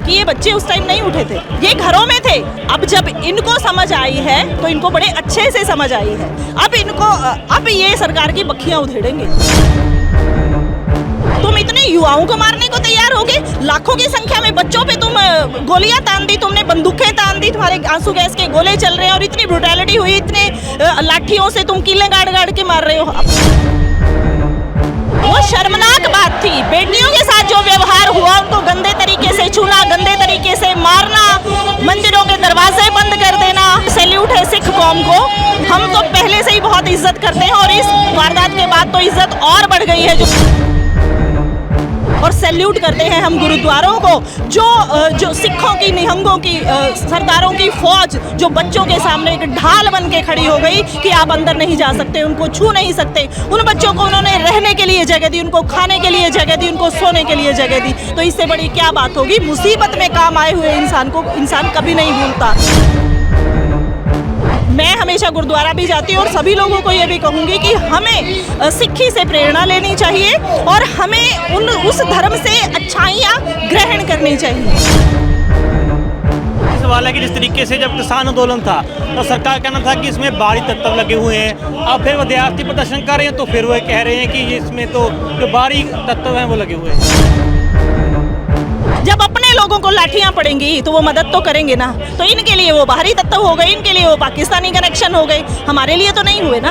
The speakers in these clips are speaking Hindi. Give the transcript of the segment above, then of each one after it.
कि ये बच्चे उस टाइम नहीं उठे थे, ये घरों में थे। अब जब इनको समझ आई है तो इनको बड़े अच्छे से समझ आई है। अब ये सरकार की बखियां उधेड़ेंगे। तुम इतने युवाओं को मारने को तैयार होगे, लाखों की संख्या में बच्चों पे तुम गोलियां तान दी, तुमने बंदूकें तान दी, तुम्हारे आंसू गैस के गोले चल रहे हैं और इतनी ब्रुटैलिटी हुई, इतने लाठियों से तुम कीलें गाड़ के मार रहे हो। वो शर्मनाक बात थी। बेटियों के साथ जो व्यवहार हुआ, उनको गंदे तरीके से छूना, गंदे तरीके से मारना, मंदिरों के दरवाजे बंद कर देना। सैल्यूट है सिख कौम को, हम तो पहले से ही बहुत इज्जत करते हैं और इस वारदात के बाद तो इज्जत और बढ़ गई है। और सैल्यूट करते हैं हम गुरुद्वारों को, जो सिखों की, निहंगों की, सरदारों की फौज जो बच्चों के सामने एक ढाल बन के खड़ी हो गई कि आप अंदर नहीं जा सकते, उनको छू नहीं सकते। उन बच्चों को उन्होंने रहने के लिए जगह दी, उनको खाने के लिए जगह दी, उनको सोने के लिए जगह दी। तो इससे बड़ी क्या बात होगी। मुसीबत में काम आए हुए इंसान को इंसान कभी नहीं भूलता। मैं हमेशा गुरुद्वारा भी जाती हूँ और सभी लोगों को ये भी कहूँगी कि हमें सिक्खी से प्रेरणा लेनी चाहिए और हमें उस धर्म से अच्छाइयाँ ग्रहण करनी चाहिए। सवाल है कि जिस तरीके से जब किसान आंदोलन था तो सरकार कहना था कि इसमें बाहरी तत्व लगे हुए हैं, अब फिर विद्यार्थी प्रदर्शन कर रहे हैं तो फिर वो कह रहे हैं कि इसमें तो जो बाहरी तत्व हैं वो लगे हुए हैं। जब अपने लोगों को लाठियां पड़ेंगी तो वो मदद तो करेंगे ना। तो इनके लिए वो बाहरी तत्व हो गए, इनके लिए वो पाकिस्तानी कनेक्शन हो गए, हमारे लिए तो नहीं हुए ना।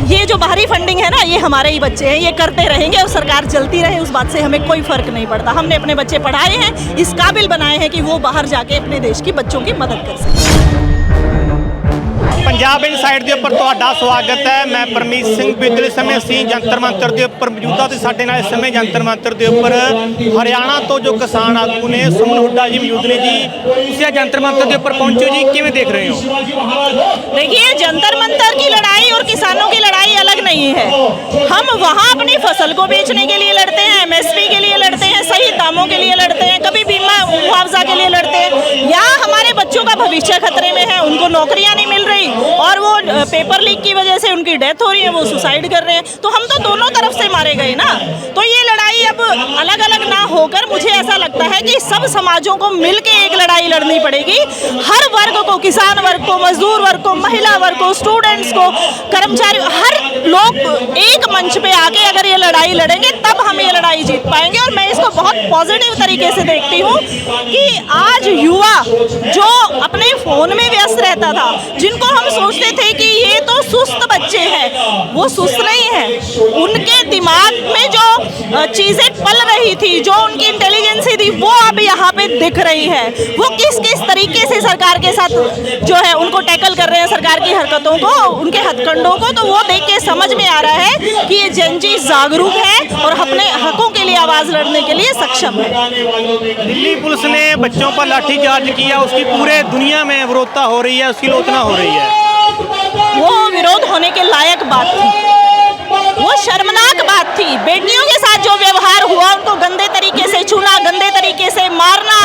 ये जो बाहरी फंडिंग है ना, ये हमारे ही बच्चे हैं, ये करते रहेंगे और सरकार चलती रहे, उस बात से हमें कोई फर्क नहीं पड़ता। हमने अपने बच्चे पढ़ाए हैं, इस काबिल बनाए हैं कि वो बाहर जाके अपने देश की बच्चों की मदद कर सकें। पंजाब इनसाइड ਦੇ ਉੱਪਰ ਤੁਹਾਡਾ ਸਵਾਗਤ ਹੈ। ਮੈਂ ਪਰਮੀਤ ਸਿੰਘ ਪਿਛਲੇ ਸਮੇਂ ਅਸੀਂ ਜੰਤਰ ਮੰਤਰ ਦੇ ਉੱਪਰ ਮੌਜੂਦਾ ਤੇ ਸਾਡੇ ਨਾਲ ਇਸ ਸਮੇਂ ਜੰਤਰ ਮੰਤਰ ਦੇ ਉੱਪਰ ਹਰਿਆਣਾ ਤੋਂ ਜੋ ਕਿਸਾਨ ਆਗੂ ਨੇ ਸੁਮਨ ਹੁੱਡਾ ਜੀ मौजूद ने जी। ਤੁਸੀਂ जंतर मंतर के ऊपर पहुंचे जी, किवें देख रहे हो? देखिए, जंतर मंतर की लड़ाई और किसानों की लड़ाई अलग नहीं है। हम वहाँ अपनी फसल को बेचने के लिए लड़ते हैं, MSP के लिए लड़ते हैं, सही दामों के लिए लड़ते हैं, कभी बीमा मुआवजा के लिए लड़ते हैं, या हमारे बच्चों का भविष्य खतरे में है, उनको नौकरियाँ नहीं मिल रही और वो पेपर लीक की वजह से उनकी डेथ हो रही है, वो सुसाइड कर रहे हैं। तो हम तो दोनों तरफ से मारे गए ना। तो ये लड़ाई अब अलग अलग ना होकर मुझे ऐसा लगता है कि सब समाजों को मिलके एक लड़ाई लड़नी पड़ेगी। हर वर्ग को, किसान वर्ग को, मजदूर वर्ग को, महिला वर्ग को, स्टूडेंट्स को, कर्मचारी, हर लोग एक मंच पे आके अगर ये लड़ाई लड़ेंगे तब हम ये लड़ाई जीत पाएंगे। और मैं इसको बहुत पॉजिटिव तरीके से देखती हूँ कि आज युवा जो अपने फोन में व्यस्त रहता था, जिनको हम सोचते थे कि ये तो सुस्त बच्चे हैं, वो सुस्त नहीं है। उनके दिमाग में जो चीज़ें पल रही थी, जो उनकी इंटेलिजेंसी थी, वो अब यहाँ पे दिख रही है। वो किस किस तरीके से सरकार के साथ जो है उनको टैकल कर रहे हैं, सरकार की हरकतों को, उनके हथकंडों को, तो वो देख के समझ में आ रहा है कि ये जनजी जागरूक है और अपने हकों के लिए आवाज़ लड़ने के लिए सक्षम है। दिल्ली पुलिस ने बच्चों पर लाठीचार्ज किया, उसकी पूरे दुनिया में विरोधता हो रही है, उसकी आलोचना हो रही है। वो विरोध होने के लायक बात थी, वो शर्मनाक बात थी। बेटियों के साथ जो व्यवहार हुआ, उनको गंदे तरीके से छूना, गंदे तरीके से मारना,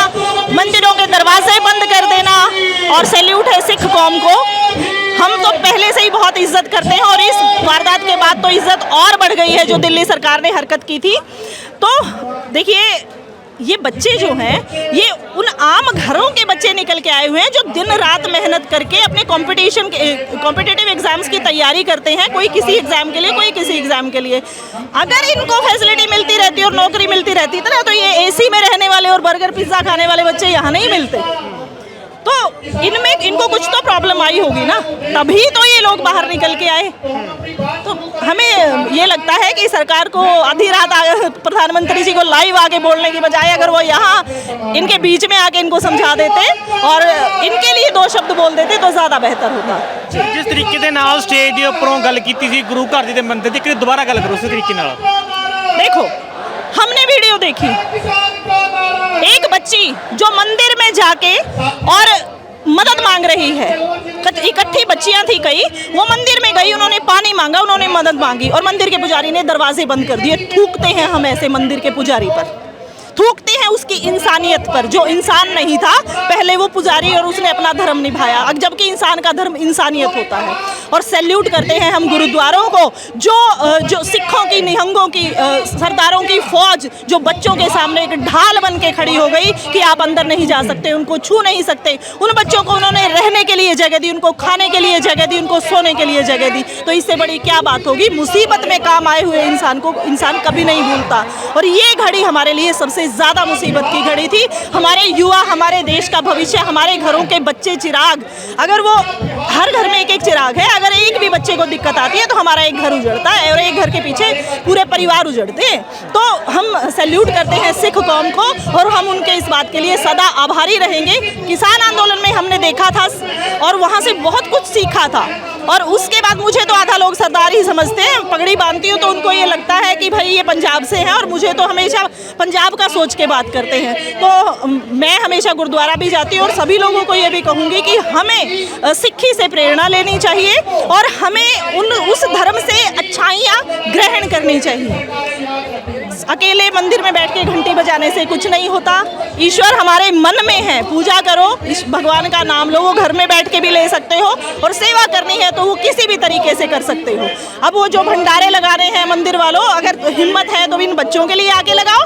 मंदिरों के दरवाजे बंद कर देना। और सैल्यूट है सिख कौम को, हम तो पहले से ही बहुत इज्जत करते हैं और इस वारदात के बाद तो इज्जत और बढ़ गई है जो दिल्ली सरकार ने हरकत की थी। तो देखिए, ये बच्चे जो हैं, ये उन आम घरों के बच्चे निकल के आए हुए हैं जो दिन रात मेहनत करके अपने कॉम्पिटिटिव एग्जाम्स की तैयारी करते हैं। कोई किसी एग्जाम के लिए, कोई किसी एग्जाम के लिए। अगर इनको फैसिलिटी मिलती रहती और नौकरी मिलती रहती ना, तो ये AC में रहने वाले और बर्गर पिज्ज़ा खाने वाले बच्चे यहाँ नहीं मिलते। तो इनमें इनको कुछ तो प्रॉब्लम आई होगी ना, तभी तो ये लोग बाहर निकल के आए। तो हमें ये लगता है कि सरकार को आधी रात प्रधानमंत्री जी को लाइव आके बोलने की बजाय अगर वो यहाँ इनके बीच में आके इनको समझा देते और इनके लिए 2 शब्द बोल देते तो ज़्यादा बेहतर होता। जिस तरीके के नाल स्टेज के उपरों गल कीती सी गुरु घर दी मंदिर दी, दोबारा गल करो उस तरीके नाल। देखो, हमने वीडियो देखी, एक बच्ची जो मंदिर में जाके और मदद मांग रही है, इकट्ठी बच्चियां थी कई, वो मंदिर में गई, उन्होंने पानी मांगा, उन्होंने मदद मांगी और मंदिर के पुजारी ने दरवाजे बंद कर दिए। थूकते हैं हम ऐसे मंदिर के पुजारी पर, थूकते हैं उसकी इंसानियत पर। जो इंसान नहीं था पहले वो पुजारी और उसने अपना धर्म निभाया, जबकि इंसान का धर्म इंसानियत होता है। और सैल्यूट करते हैं हम गुरुद्वारों को, जो सिखों की, निहंगों की, सरदारों की फौज जो बच्चों के सामने एक ढाल बन के खड़ी हो गई कि आप अंदर नहीं जा सकते, उनको छू नहीं सकते। उन बच्चों को उन्होंने रहने के लिए जगह दी, उनको खाने के लिए जगह दी, उनको सोने के लिए जगह दी। तो इससे बड़ी क्या बात होगी? मुसीबत में काम आए हुए इंसान को इंसान कभी नहीं भूलता। और ये घड़ी हमारे लिए सबसे ज़्यादा मुसीबत की घड़ी थी। हमारे युवा, हमारे देश का भविष्य, हमारे घरों के बच्चे चिराग, अगर वो हर घर में एक एक चिराग है, अगर एक भी बच्चे को दिक्कत आती है तो हमारा एक घर उजड़ता है और एक घर के पीछे पूरे परिवार उजड़ते हैं। तो हम सैल्यूट करते हैं सिख कौम को और हम उनके इस बात के लिए सदा आभारी रहेंगे। किसान आंदोलन में हमने देखा था और वहाँ से बहुत कुछ सीखा था। और उसके बाद मुझे तो आधा लोग सरदार ही समझते हैं, पगड़ी बांधती हूँ तो उनको ये लगता है कि भाई ये पंजाब से हैं और मुझे तो हमेशा पंजाब का सोच के बात करते हैं। तो मैं हमेशा गुरुद्वारा भी जाती हूँ और सभी लोगों को ये भी कहूँगी कि हमें सिक्खी से प्रेरणा लेनी चाहिए और हमें उस धर्म से अच्छाइयाँ ग्रहण करनी चाहिए। अकेले मंदिर में बैठ के घंटी बजाने से कुछ नहीं होता। ईश्वर हमारे मन में है, पूजा करो, इस भगवान का नाम लो। वो घर में बैठ के भी ले सकते हो और सेवा करनी है तो वो किसी भी तरीके से कर सकते हो। अब वो जो भंडारे लगाने हैं मंदिर वालों, अगर हिम्मत है तो इन बच्चों के लिए आके लगाओ।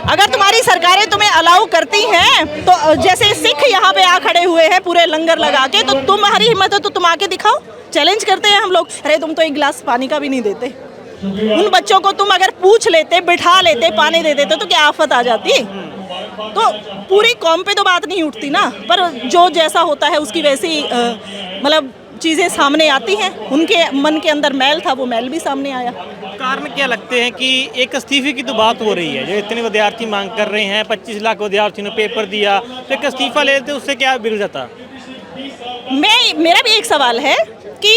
अगर तुम्हारी सरकारें तुम्हें अलाउ करती हैं तो जैसे सिख यहाँ पे आ खड़े हुए हैं पूरे लंगर लगा के, तो तुम्हारी हिम्मत है तो तुम आके दिखाओ। चैलेंज करते हैं हम लोग। अरे तुम तो एक गिलास पानी का भी नहीं देते। उन बच्चों को तुम अगर पूछ लेते, बिठा लेते, पानी दे देते तो क्या आफत आ जाती? तो पूरी कौम पे तो बात नहीं उठती ना, पर जो जैसा होता है उसकी वैसी मतलब चीज़ें सामने आती हैं। उनके मन के अंदर मैल था, वो मैल भी सामने आया। कारण क्या लगते हैं कि एक इस्तीफे की तो बात हो रही है, जो इतने विद्यार्थी मांग कर रहे हैं, 25 लाख विद्यार्थियों ने पेपर दिया, तो एक इस्तीफा ले लेते उससे क्या बिगड़ जाता? मेरा भी एक सवाल है कि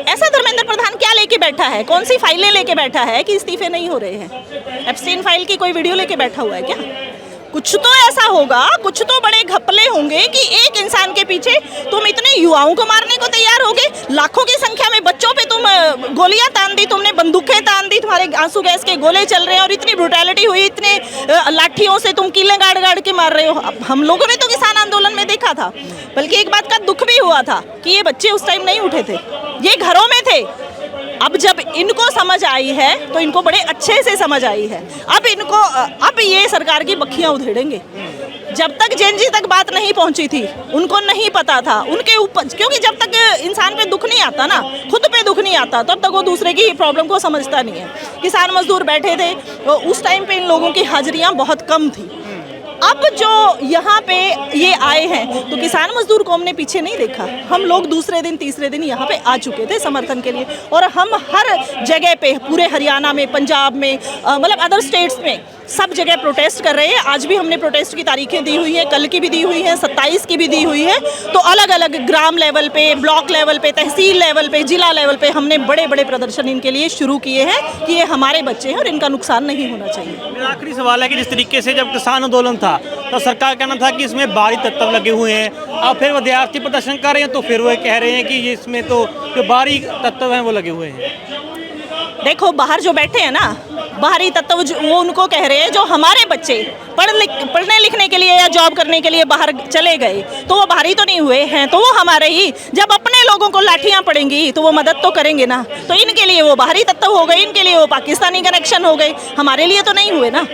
ऐसा धर्मेंद्र प्रधान क्या लेके बैठा है, कौन सी फाइलें लेके बैठा है कि इस्तीफे नहीं हो रहे हैं? एप्स्टीन फाइल की कोई वीडियो लेके बैठा हुआ है क्या? कुछ तो ऐसा होगा, कुछ तो बड़े घपले होंगे कि एक इंसान के पीछे तुम इतने युवाओं को मारने को तैयार हो गए। लाखों की संख्या में बच्चों पे तुम गोलियां तान दी, तुमने बंदूकें तान दी, तुम्हारे आंसू गैस के गोले चल रहे हैं और इतनी ब्रुटैलिटी हुई, इतने लाठियों से तुम कीलें गाड़ गाड़ के मार रहे हो। अब हम लोगों ने तो किसान आंदोलन में देखा था, बल्कि एक बात का दुख भी हुआ था कि ये बच्चे उस टाइम नहीं उठे थे, ये घरों में थे। अब जब इनको समझ आई है तो इनको बड़े अच्छे से समझ आई है। अब ये सरकार की बखियां उधेड़ेंगे। जब तक जेनजी तक बात नहीं पहुंची थी, उनको नहीं पता था उनके ऊपर, क्योंकि जब तक इंसान पे दुख नहीं आता ना, खुद पे दुख नहीं आता, तब तक वो दूसरे की प्रॉब्लम को समझता नहीं है। किसान मजदूर बैठे थे, तो उस टाइम पे इन लोगों की हाजिरियां बहुत कम थी। अब जो यहाँ पे ये आए हैं तो किसान मजदूर को हमने पीछे नहीं देखा। हम लोग दूसरे दिन तीसरे दिन यहाँ पे आ चुके थे समर्थन के लिए और हम हर जगह पे, पूरे हरियाणा में, पंजाब में, मतलब अदर स्टेट्स में सब जगह प्रोटेस्ट कर रहे हैं। आज भी हमने प्रोटेस्ट की तारीखें दी हुई हैं, कल की भी दी हुई हैं, 27 की भी दी हुई है। तो अलग अलग ग्राम लेवल पे, ब्लॉक लेवल पे, तहसील लेवल पे, जिला लेवल पे हमने बड़े बड़े प्रदर्शन इनके लिए शुरू किए हैं कि ये हमारे बच्चे हैं और इनका नुकसान नहीं होना चाहिए। मेरा आखिरी सवाल है कि जिस तरीके से जब किसान आंदोलन था तो सरकार कहना था कि इसमें बाहरी तत्व लगे हुए हैं, अब फिर विद्यार्थी प्रदर्शन कर रहे हैं तो फिर वो कह रहे हैं कि ये इसमें तो जो बाहरी तत्व हैं वो लगे हुए हैं। देखो, बाहर जो बैठे हैं ना, बाहरी तत्व वो उनको कह रहे हैं जो हमारे बच्चे पढ़ने लिखने के लिए या जॉब करने के लिए बाहर चले गए, तो वो बाहरी तो नहीं हुए हैं, तो वो हमारे ही। जब अपने लोगों को लाठियां पड़ेंगी तो वो मदद तो करेंगे ना, तो इनके लिए वो बाहरी तत्व हो गए, इनके लिए वो पाकिस्तानी कनेक्शन हो गए, हमारे लिए तो नहीं हुए ना।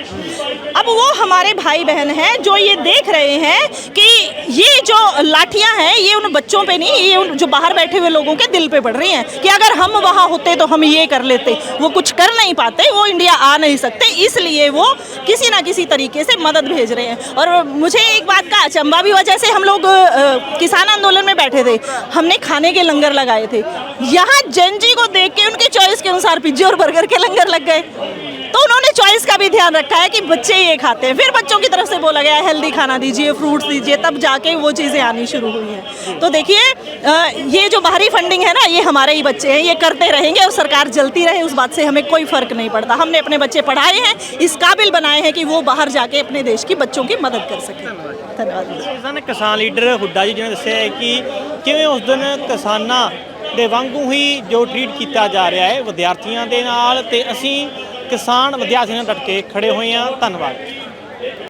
अब वो हमारे भाई बहन हैं जो ये देख रहे हैं कि ये जो लाठियां हैं ये उन बच्चों पे नहीं, ये उन जो बाहर बैठे हुए लोगों के दिल पे पड़ रही हैं कि अगर हम वहाँ होते तो हम ये कर लेते। वो कुछ कर नहीं पाते, वो इंडिया आ नहीं सकते, इसलिए वो किसी ना किसी तरीके से मदद भेज रहे हैं। और मुझे एक बात का अचंभा भी हुआ, जैसे हम लोग किसान आंदोलन में बैठे थे, हमने खाने के लंगर लगाए थे, यहाँ जेनजी को देख के उनके चॉइस के अनुसार पिज्जे और बर्गर के लंगर लग गए। तो उन्होंने चॉइस का भी ध्यान रखा है कि बच्चे ये खाते हैं। फिर बच्चों की तरफ से बोला गया है हेल्दी खाना दीजिए, फ्रूट्स दीजिए, तब जाके वो चीज़ें आनी शुरू हुई हैं। तो देखिए, ये जो बाहरी फंडिंग है ना, ये हमारे ही बच्चे हैं, ये करते रहेंगे और सरकार जलती रहे, उस बात से हमें कोई फ़र्क नहीं पड़ता। हमने अपने बच्चे पढ़ाए हैं, इस काबिल बनाए हैं कि वो बाहर जाके अपने देश की बच्चों की मदद कर सकें। धन्यवाद। किसान लीडर हुड्डा जी ने दस्सिया है कि किवें उस दिन किसानां ਦੇ ਵਾਂਗੂ ਹੀ ਜੋ ਟਰੀਟ ਕੀਤਾ ਜਾ ਰਿਹਾ ਹੈ ਵਿਦਿਆਰਥੀਆਂ ਦੇ ਨਾਲ, ਤੇ ਅਸੀਂ ਕਿਸਾਨ ਵਿਦਿਆਰਥੀਆਂ ਨਾਲ ਡਟ ਕੇ ਖੜੇ ਹੋਏ ਹਾਂ। ਧੰਨਵਾਦ।